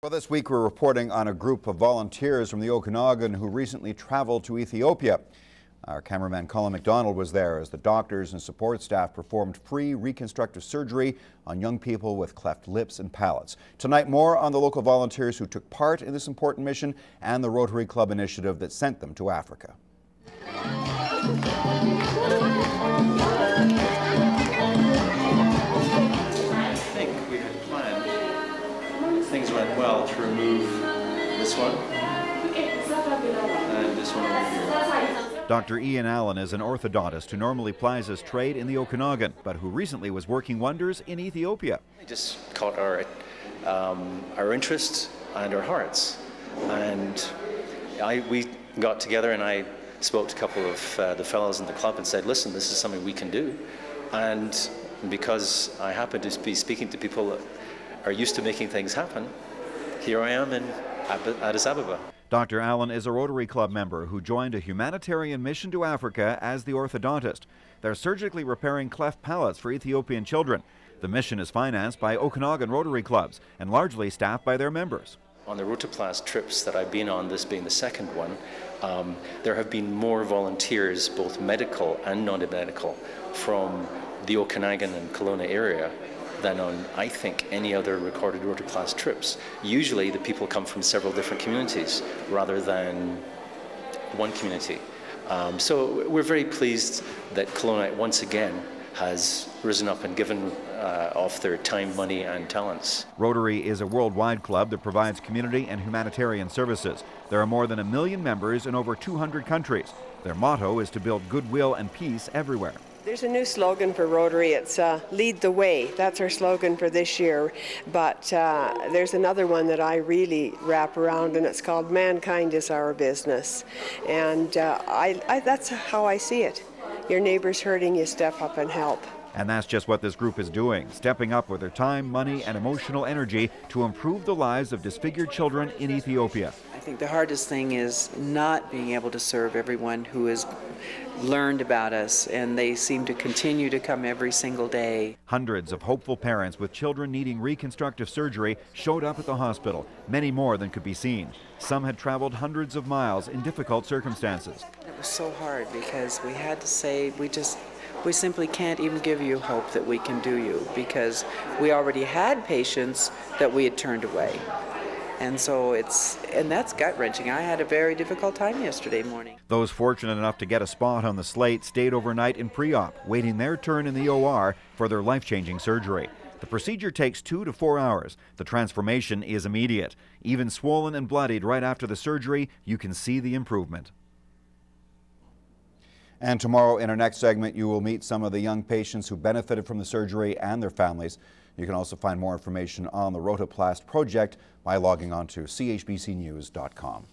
Well, this week we're reporting on a group of volunteers from the Okanagan who recently traveled to Ethiopia. Our cameraman Colin McDonald was there as the doctors and support staff performed free reconstructive surgery on young people with cleft lips and palates. Tonight, more on the local volunteers who took part in this important mission and the Rotary Club initiative that sent them to Africa. Things went well to remove this one and this one over here. Dr. Ian Allen is an orthodontist who normally plies his trade in the Okanagan, but who recently was working wonders in Ethiopia. It just caught our interest and our hearts, and we got together and I spoke to a couple of the fellows in the club and said, listen, this is something we can do. And because I happen to be speaking to people that are used to making things happen, here I am in Addis Ababa. Dr. Allen is a Rotary Club member who joined a humanitarian mission to Africa as the orthodontist. They're surgically repairing cleft palates for Ethiopian children. The mission is financed by Okanagan Rotary Clubs and largely staffed by their members. On the Rotaplast trips that I've been on, this being the second one, there have been more volunteers, both medical and non-medical, from the Okanagan and Kelowna area than on, I think, any other recorded Rotaplast trips. Usually the people come from several different communities rather than one community. So we're very pleased that Kelowna once again has risen up and given off their time, money and talents. Rotary is a worldwide club that provides community and humanitarian services. There are more than 1 million members in over 200 countries. Their motto is to build goodwill and peace everywhere. There's a new slogan for Rotary. It's lead the way. That's our slogan for this year. But there's another one that I really wrap around, and it's called mankind is our business. And that's how I see it. Your neighbor's hurting, you step up and help. And that's just what this group is doing, stepping up with their time, money, and emotional energy to improve the lives of disfigured children in Ethiopia. I think the hardest thing is not being able to serve everyone who has learned about us, and they seem to continue to come every single day. Hundreds of hopeful parents with children needing reconstructive surgery showed up at the hospital, many more than could be seen. Some had traveled hundreds of miles in difficult circumstances. It was so hard because we had to say, we simply can't even give you hope that we can do you, because we already had patients that we had turned away. And so that's gut-wrenching. I had a very difficult time yesterday morning. Those fortunate enough to get a spot on the slate stayed overnight in pre-op, waiting their turn in the OR for their life-changing surgery. The procedure takes 2 to 4 hours. The transformation is immediate. Even swollen and bloodied right after the surgery, you can see the improvement. And tomorrow in our next segment, you will meet some of the young patients who benefited from the surgery and their families. You can also find more information on the Rotaplast project by logging on to chbcnews.com.